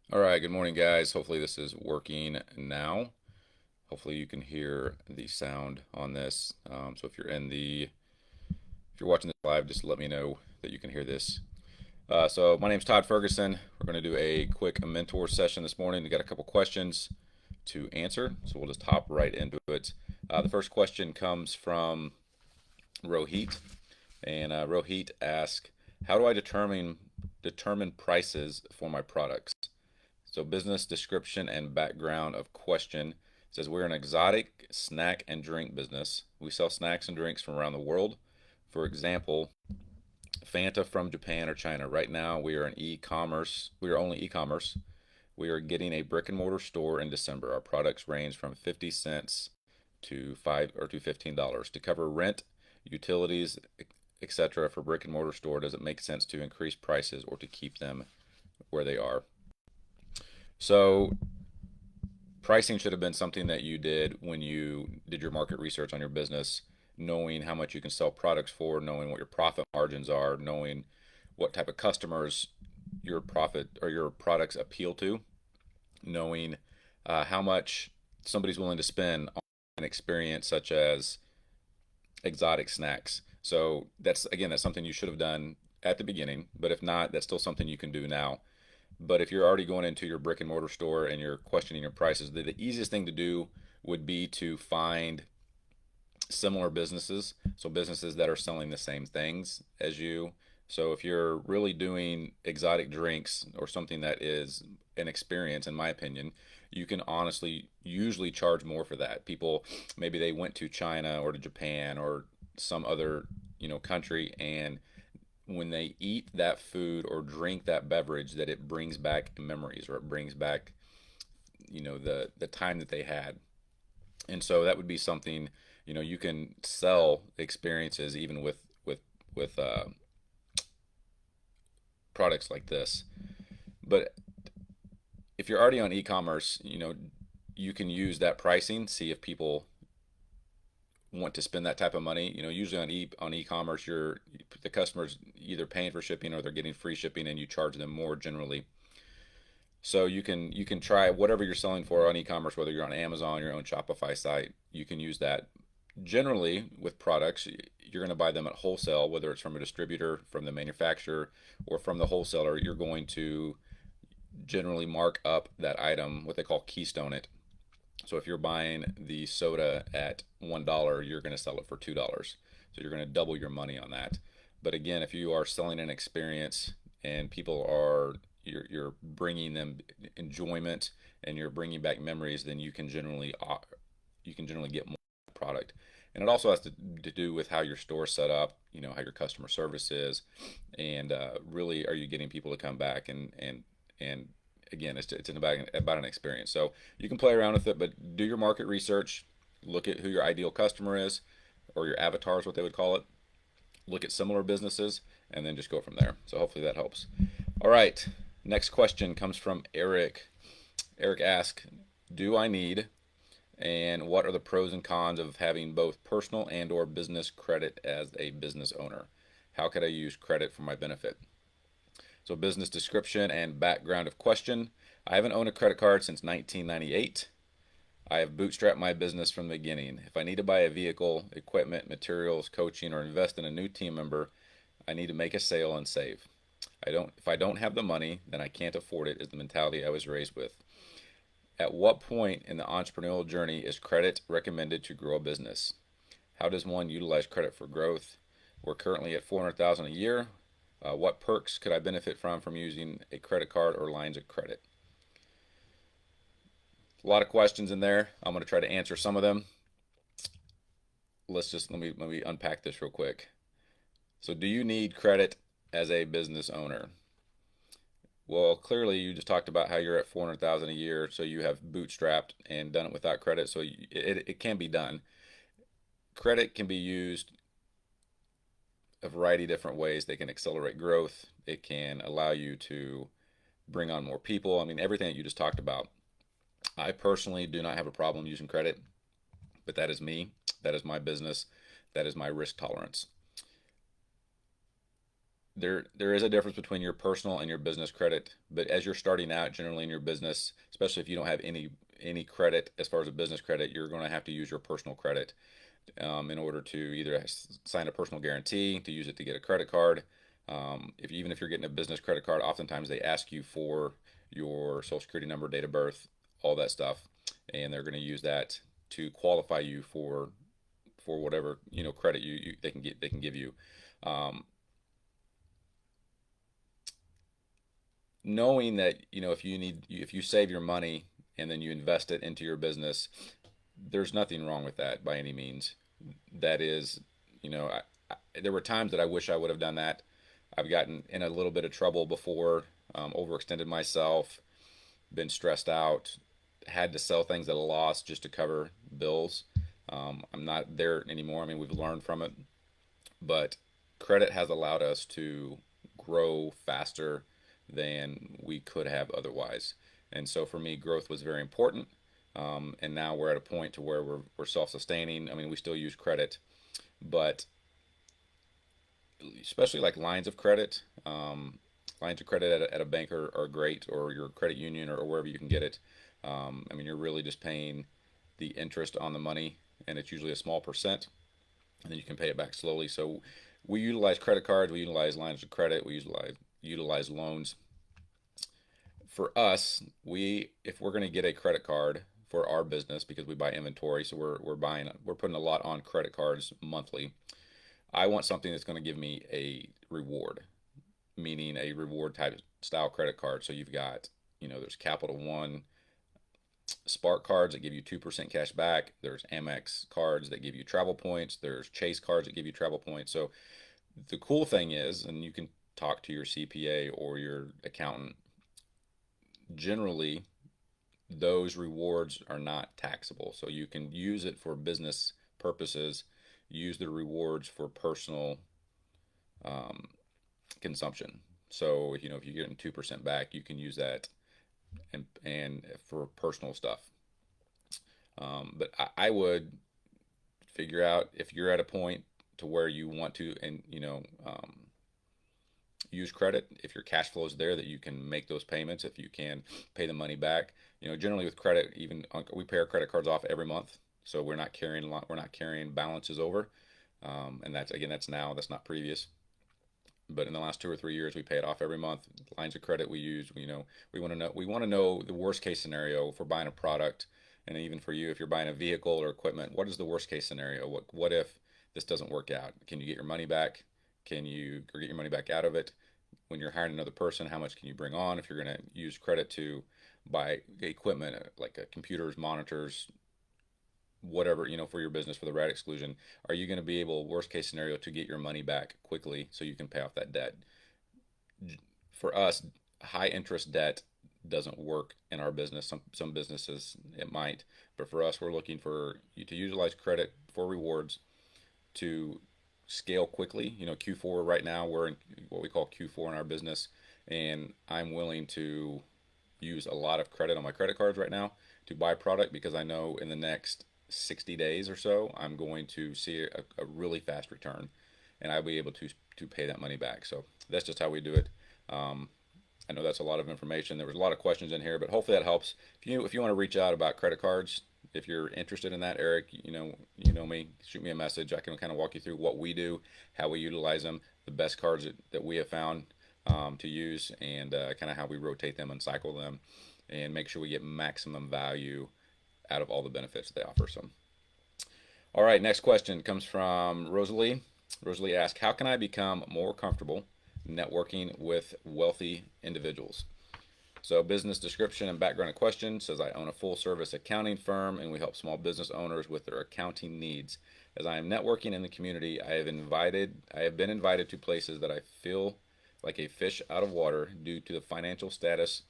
All right, good morning, guys. Hopefully this is working now. Hopefully you can hear the sound on this. So if you're watching this live, just let me know that you can hear this. So my name's Todd Ferguson. We're going to do a quick mentor session this morning. We got a couple questions to answer, so we'll just hop right into it. The first question comes from Rohit, and Rohit asks, "How do I determine prices for my products?" So business description and background of question says we're an exotic snack and drink business. We sell snacks and drinks from around the world. For example, Fanta from Japan or China. Right now we are an e-commerce. We are only e-commerce. We are getting a brick and mortar store in December. Our products range from 50 cents to $15 to cover rent, utilities, etc. For brick and mortar store. Does it make sense to increase prices or to keep them where they are? So pricing should have been something that you did when you did your market research on your business, knowing how much you can sell products for, knowing what your profit margins are, knowing what type of customers your profit or your products appeal to, knowing how much somebody's willing to spend on an experience such as exotic snacks. So that's something you should have done at the beginning, but if not, that's still something you can do now. But if you're already going into your brick and mortar store and you're questioning your prices, the easiest thing to do would be to find similar businesses. So businesses that are selling the same things as you. So if you're really doing exotic drinks or something that is an experience, in my opinion, you can honestly usually charge more for that. People, maybe they went to China or to Japan or some other, country, and when they eat that food or drink that beverage, that it brings back memories or it brings back the time that they had. And so that would be something, you can sell experiences even with products like this. But if you're already on e-commerce, you can use that pricing, see if people want to spend that type of money. Usually on e-commerce, the customer's either paying for shipping or they're getting free shipping, and you charge them more generally. So you can try whatever you're selling for on e-commerce, whether you're on Amazon, your own Shopify site. You can use that. Generally, with products, you're going to buy them at wholesale, whether it's from a distributor, from the manufacturer, or from the wholesaler. You're going to generally mark up that item, what they call keystone it. So if you're buying the soda at $1, you're going to sell it for $2. So you're going to double your money on that. But again, if you are selling an experience and you're bringing them enjoyment and you're bringing back memories, then you can generally get more product. And it also has to do with how your store's set up, how your customer service is, and really, are you getting people to come back and again, it's about an experience. So you can play around with it, but do your market research. Look at who your ideal customer is, or your avatar is what they would call it. Look at similar businesses, and then just go from there. So hopefully that helps. All right. Next question comes from Eric. Eric asks, "Do I need and what are the pros and cons of having both personal and or business credit as a business owner? How could I use credit for my benefit?" So business description and background of question. I haven't owned a credit card since 1998. I have bootstrapped my business from the beginning. If I need to buy a vehicle, equipment, materials, coaching, or invest in a new team member, I need to make a sale and save. If I don't have the money, then I can't afford it, is the mentality I was raised with. At what point in the entrepreneurial journey is credit recommended to grow a business? How does one utilize credit for growth? We're currently at 400,000 a year. What perks could I benefit from using a credit card or lines of credit? A lot of questions in there. I'm going to try to answer some of them. Let me unpack this real quick. So, do you need credit as a business owner? Well, clearly you just talked about how you're at 400,000 a year, so you have bootstrapped and done it without credit, so it can be done. Credit can be used a variety of different ways. They can accelerate growth. It can allow you to bring on more people. I mean, everything that you just talked about. I personally do not have a problem using credit, but that is me. That is my business. That is my risk tolerance. there is a difference between your personal and your business credit, but as you're starting out, generally in your business, especially if you don't have any credit as far as a business credit, you're going to have to use your personal credit in order to either sign a personal guarantee, to use it to get a credit card. Even if you're getting a business credit card, oftentimes they ask you for your social security number, date of birth, all that stuff, and they're going to use that to qualify you for whatever credit they can give you. Um, Knowing that if you save your money and then you invest it into your business, there's nothing wrong with that by any means. That is, there were times that I wish I would have done that. I've gotten in a little bit of trouble before, overextended myself, been stressed out, had to sell things at a loss just to cover bills. I'm not there anymore. I mean, we've learned from it, but credit has allowed us to grow faster than we could have otherwise. And so for me, growth was very important. And now we're at a point to where we're self-sustaining. I mean, we still use credit, but especially like lines of credit at a bank are great, or your credit union, or wherever you can get it. I mean, you're really just paying the interest on the money, and it's usually a small percent, and then you can pay it back slowly. So we utilize credit cards, we utilize lines of credit, we utilize loans. For us, if we're going to get a credit card for our business, because we buy inventory, so we're putting a lot on credit cards monthly. I want something that's going to give me a reward, meaning a reward type style credit card. So you've got, there's Capital One Spark cards that give you 2% cash back. There's Amex cards that give you travel points. There's Chase cards that give you travel points. So the cool thing is, and you can talk to your CPA or your accountant, generally those rewards are not taxable. So you can use it for business purposes, use the rewards for personal consumption. So, if you're getting 2% back, you can use that and for personal stuff. But I would figure out if you're at a point to where you want to, and use credit. If your cash flow is there, that you can make those payments, if you can pay the money back. Generally with credit, even we pay our credit cards off every month, so we're not carrying balances over. And that's now, that's not previous. But in the last 2 or 3 years, we pay it off every month. Lines of credit we use, we want to know the worst case scenario for buying a product, and even for you, if you're buying a vehicle or equipment, what is the worst case scenario? What if this doesn't work out? Can you get your money back? Can you get your money back out of it? When you're hiring another person, how much can you bring on? If you're going to use credit to buy equipment like computers, monitors, whatever, for your business, for the rat exclusion, are you going to be able, worst case scenario, to get your money back quickly so you can pay off that debt? For us, high interest debt doesn't work in our business. Some businesses it might, but for us, we're looking for you to utilize credit for rewards to scale quickly. Q4 right now, we're in what we call Q4 in our business, and I'm willing to use a lot of credit on my credit cards right now to buy product, because I know in the next 60 days or so, I'm going to see a really fast return, and I'll be able to pay that money back. So that's just how we do it. I know that's a lot of information. There was a lot of questions in here, but hopefully that helps. If you want to reach out about credit cards, if you're interested in that, Eric, you know me, shoot me a message. I can kind of walk you through what we do, how we utilize them, the best cards that we have found to use, and kind of how we rotate them and cycle them, and make sure we get maximum value out of all the benefits they offer. So, all right, next question comes from Rosalie. Rosalie asks, how can I become more comfortable networking with wealthy individuals? So business description and background question says, I own a full service accounting firm, and we help small business owners with their accounting needs. As I am networking in the community, I have been invited to places that I feel like a fish out of water due to the financial status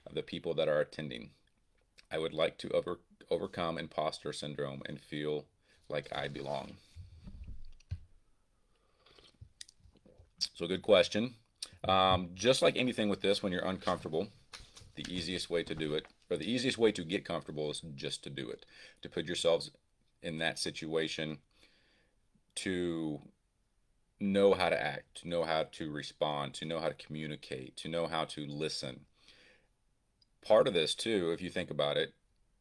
of the people that are attending. I would like to overcome imposter syndrome and feel like I belong. So good question. Just like anything with this, when you're uncomfortable, the easiest way to do it, or the easiest way to get comfortable, is just to do it, to put yourselves in that situation, to know how to act, to know how to respond, to know how to communicate, to know how to listen. Part of this too, if you think about it,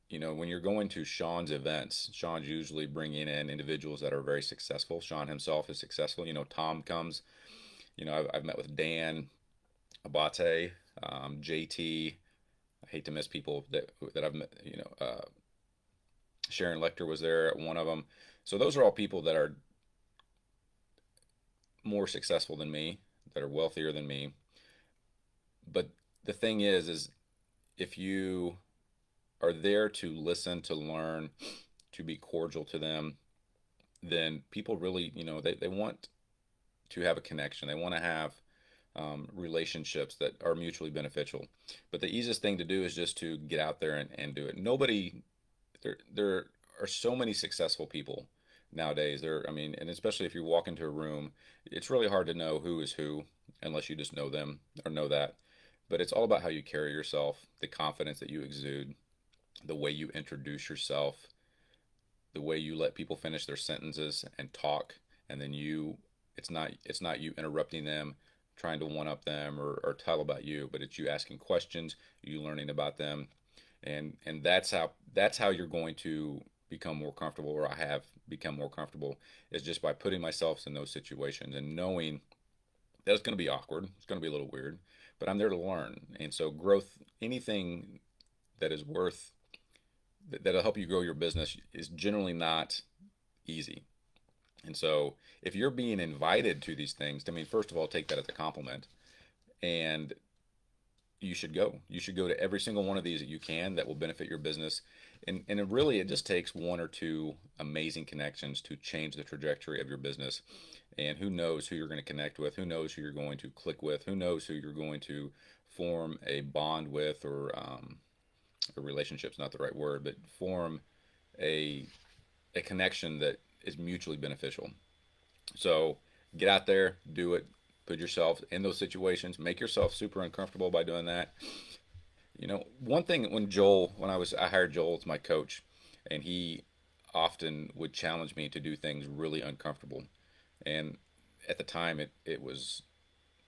when you're going to Sean's events, Sean's usually bringing in individuals that are very successful. Sean himself is successful. Tom comes. I've met with Dan Abate, JT. I hate to miss people that I've met. Sharon Lecter was there at one of them. So those are all people that are more successful than me, that are wealthier than me. But the thing is if you are there to listen, to learn, to be cordial to them, then people really, they want to have a connection. They want to have relationships that are mutually beneficial. But the easiest thing to do is just to get out there and do it. There are so many successful people nowadays. And especially if you walk into a room, it's really hard to know who is who unless you just know them or know that. But it's all about how you carry yourself, the confidence that you exude, the way you introduce yourself, the way you let people finish their sentences and talk, and then it's not you interrupting them, trying to one up them or tell about you, but it's you asking questions, you learning about them, and that's how you're going to become more comfortable, or I have become more comfortable, is just by putting myself in those situations and knowing that it's going to be awkward, it's going to be a little weird, but I'm there to learn. And so growth, anything that is worth that'll help you grow your business is generally not easy. And so if you're being invited to these things, first of all, take that as a compliment. And you should go. You should go to every single one of these that you can that will benefit your business. And it just takes one or two amazing connections to change the trajectory of your business. And who knows who you're going to connect with? Who knows who you're going to click with? Who knows who you're going to form a bond with, or a relationship's not the right word, but form a connection that is mutually beneficial. So get out there, do it, put yourself in those situations, make yourself super uncomfortable by doing that. One thing, I hired Joel as my coach, and he often would challenge me to do things really uncomfortable. And at the time, it was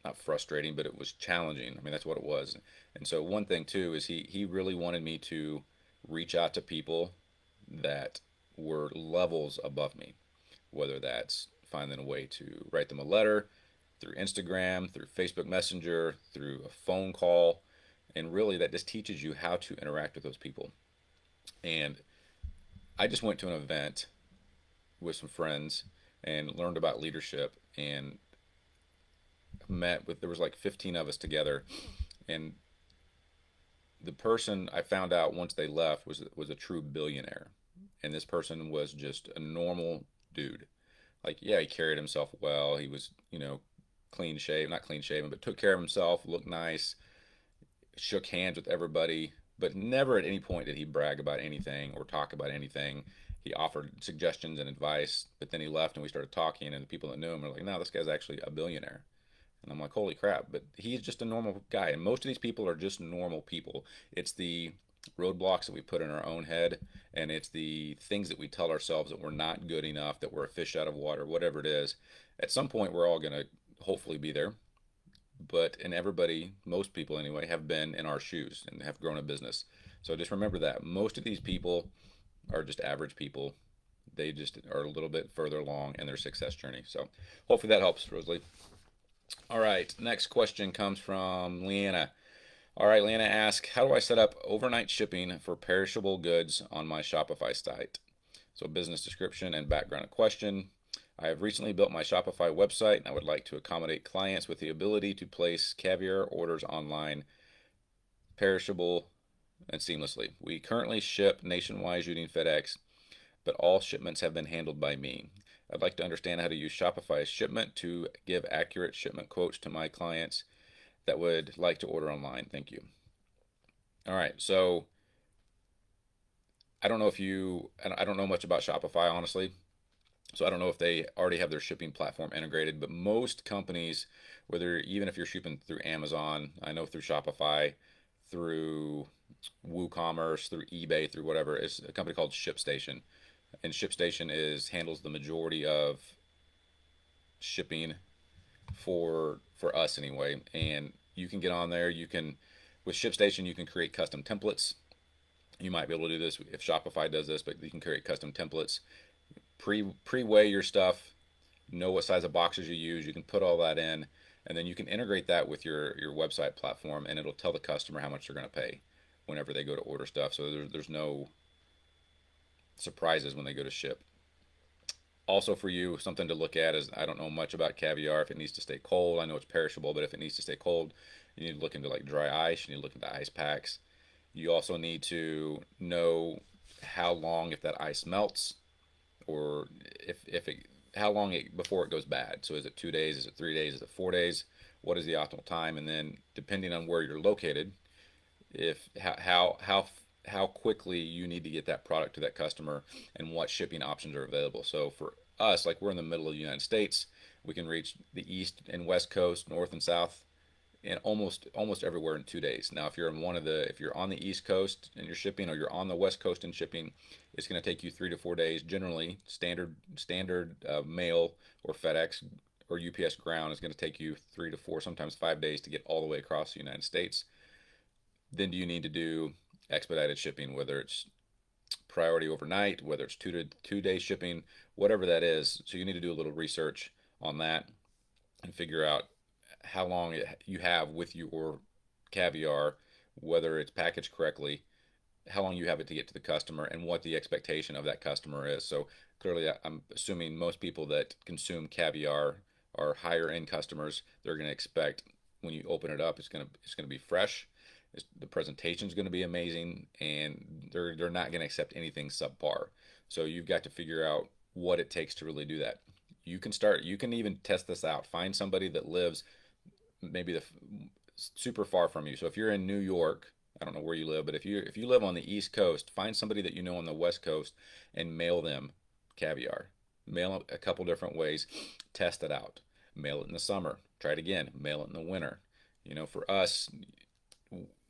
not frustrating, but it was challenging. That's what it was. And so one thing too is he really wanted me to reach out to people that were levels above me, whether that's finding a way to write them a letter through Instagram, through Facebook Messenger, through a phone call. And really that just teaches you how to interact with those people. And I just went to an event with some friends and learned about leadership, and there was like 15 of us together, and the person I found out once they left was a true billionaire. And this person was just a normal dude. Like, yeah, he carried himself well. He was, clean shaven, not clean shaven, but took care of himself, looked nice, shook hands with everybody, but never at any point did he brag about anything or talk about anything. He offered suggestions and advice, but then he left and we started talking, and the people that knew him were like, no, this guy's actually a billionaire. And I'm like, holy crap, but he's just a normal guy. And most of these people are just normal people. It's the roadblocks that we put in our own head, and it's the things that we tell ourselves that we're not good enough, that we're a fish out of water, whatever it is. At some point, we're all going to hopefully be there. And everybody, most people anyway, have been in our shoes and have grown a business. So just remember that most of these people are just average people. They just are a little bit further along in their success journey. So hopefully that helps, Rosalie. All right, next question comes from Leanna. All right, Leanna asks, how do I set up overnight shipping for perishable goods on my Shopify site? So business description and background question. I have recently built my Shopify website, and I would like to accommodate clients with the ability to place caviar orders online, perishable, and seamlessly. We currently ship nationwide using FedEx, but all shipments have been handled by me. I'd like to understand how to use Shopify shipment to give accurate shipment quotes to my clients that would like to order online. Thank you. All right, so I don't know much about Shopify, honestly. So I don't know if they already have their shipping platform integrated, but most companies, even if you're shipping through Amazon, I know through Shopify, through WooCommerce, through eBay, through whatever, it's a company called ShipStation. And ShipStation handles the majority of shipping for us anyway. And you can get on there. You can with ShipStation you can create custom templates. You might be able to do this if Shopify does this, but you can create custom templates. Pre-weigh your stuff, know what size of boxes you use. You can put all that in, and then you can integrate that with your website platform, and it'll tell the customer how much they're going to pay whenever they go to order stuff. So there's no surprises when they go to ship. Also for you, something to look at is I don't know much about caviar. If it needs to stay cold, I know it's perishable, but if it needs to stay cold, you need to look into like dry ice. You need to look into ice packs. You also need to know how long if that ice melts, or if it how long it before it goes bad. So is it 2 days? Is it 3 days? Is it 4 days? What is the optimal time? And then depending on where you're located, if how quickly you need to get that product to that customer and what shipping options are available. So for us, like we're in the middle of the United States, we can reach the east and west coast, north and south, and almost everywhere in 2 days. Now, if you're in if you're on the East Coast and you're shipping, or you're on the West Coast and shipping, it's going to take you 3 to 4 days. Generally, standard mail or FedEx or UPS ground is going to take you 3 to 4, sometimes 5 days to get all the way across the United States. Then do you need to do expedited shipping, whether it's priority overnight, whether it's 2 day shipping, whatever that is. So you need to do a little research on that and figure out how long you have with your caviar, whether it's packaged correctly, how long you have it to get to the customer, and what the expectation of that customer is. So clearly, I'm assuming most people that consume caviar are higher end customers. They're going to expect when you open it up, it's going to be fresh. The presentation is going to be amazing, and they're not going to accept anything subpar. So you've got to figure out what it takes to really do that. You can even test this out. Find somebody that lives maybe super far from you. So if you're in New York, I don't know where you live, but if you live on the East Coast, find somebody that you know on the West Coast and mail them caviar. Mail it a couple different ways. Test it out. Mail it in the summer. Try it again. Mail it in the winter. For us,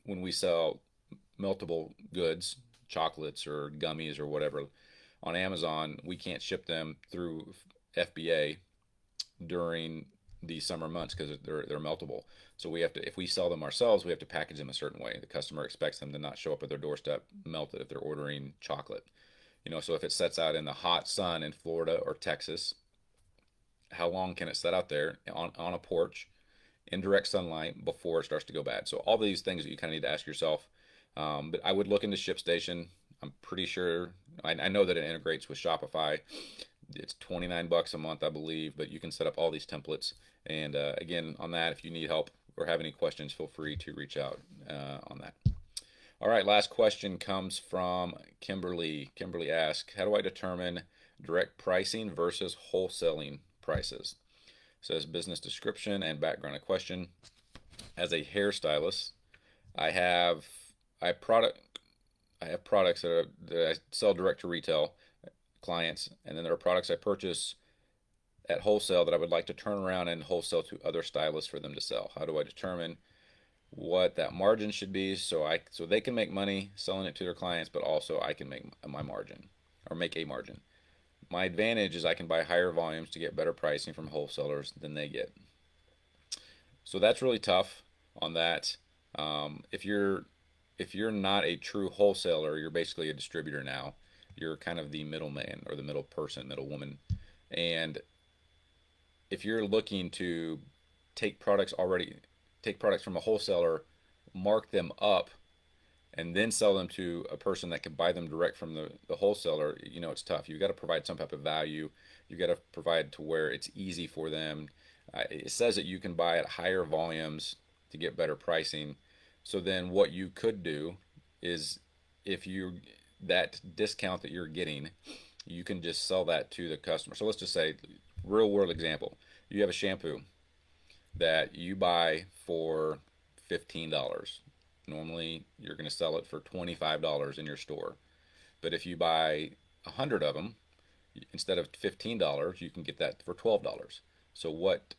when we sell meltable goods, chocolates or gummies or whatever, on Amazon, we can't ship them through FBA during the summer months because they're meltable. So we have to, if we sell them ourselves, we have to package them a certain way. The customer expects them to not show up at their doorstep melted if they're ordering chocolate. So if it sets out in the hot sun in Florida or Texas, how long can it set out there on a porch in direct sunlight before it starts to go bad? So all these things that you kind of need to ask yourself. But I would look into ShipStation. I'm pretty sure, I know that it integrates with Shopify. It's $29 a month, I believe, but you can set up all these templates. And again, on that, if you need help or have any questions, feel free to reach out on that. All right, last question comes from Kimberly. Kimberly asks, how do I determine direct pricing versus wholesaling prices? Says business description and background of question. As a hairstylist, I have products that I sell direct to retail clients, and then there are products I purchase at wholesale that I would like to turn around and wholesale to other stylists for them to sell. How do I determine what that margin should be so they can make money selling it to their clients, but also I can make my margin or make a margin? My advantage is I can buy higher volumes to get better pricing from wholesalers than they get. So that's really tough on that. If you're not a true wholesaler, you're basically a distributor now. You're kind of the middleman or the middle person, middle woman. And if you're looking to take products from a wholesaler, mark them up, and then sell them to a person that can buy them direct from the wholesaler, it's tough. You've got to provide some type of value. You've got to provide to where it's easy for them. It says that you can buy at higher volumes to get better pricing. So then what you could do is that discount that you're getting, you can just sell that to the customer. So let's just say, real world example, you have a shampoo that you buy for $15. Normally, you're going to sell it for $25 in your store. But if you buy 100 of them, instead of $15, you can get that for $12. So what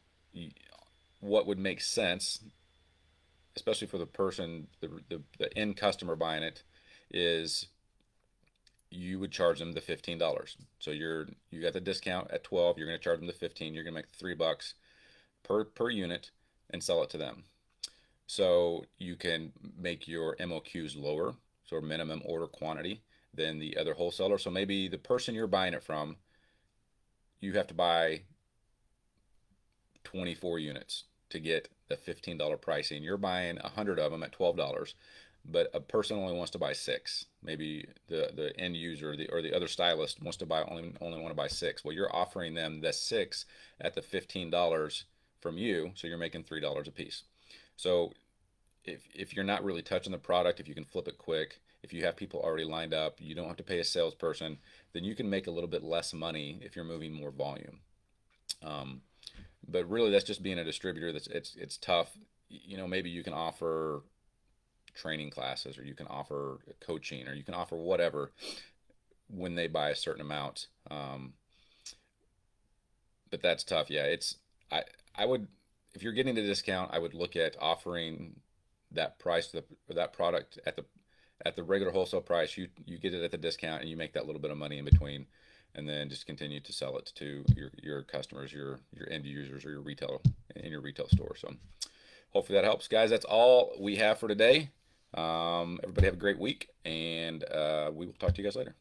would make sense, especially for the person, the end customer buying it, is you would charge them the $15. So you got the discount at 12, you're going to charge them the 15, you're going to make $3 per unit and sell it to them. So you can make your MOQs lower, so minimum order quantity, than the other wholesaler. So maybe the person you're buying it from, you have to buy 24 units to get the $15 pricing. You're buying 100 of them at $12, but a person only wants to buy six. Maybe the end user or the other stylist wants to buy only want to buy six. Well, you're offering them the six at the $15 from you, so you're making $3 a piece. So if you're not really touching the product, if you can flip it quick, if you have people already lined up, you don't have to pay a salesperson, then you can make a little bit less money if you're moving more volume. But really, that's just being a distributor. It's tough. Maybe you can offer training classes, or you can offer coaching, or you can offer whatever when they buy a certain amount. But that's tough. Yeah, I would, if you're getting the discount, I would look at offering that price that product at the regular wholesale price. You get it at the discount, and you make that little bit of money in between, and then just continue to sell it to your customers, your end users, or your retail in your retail store. So hopefully that helps, guys. That's all we have for today. Everybody have a great week, and we will talk to you guys later.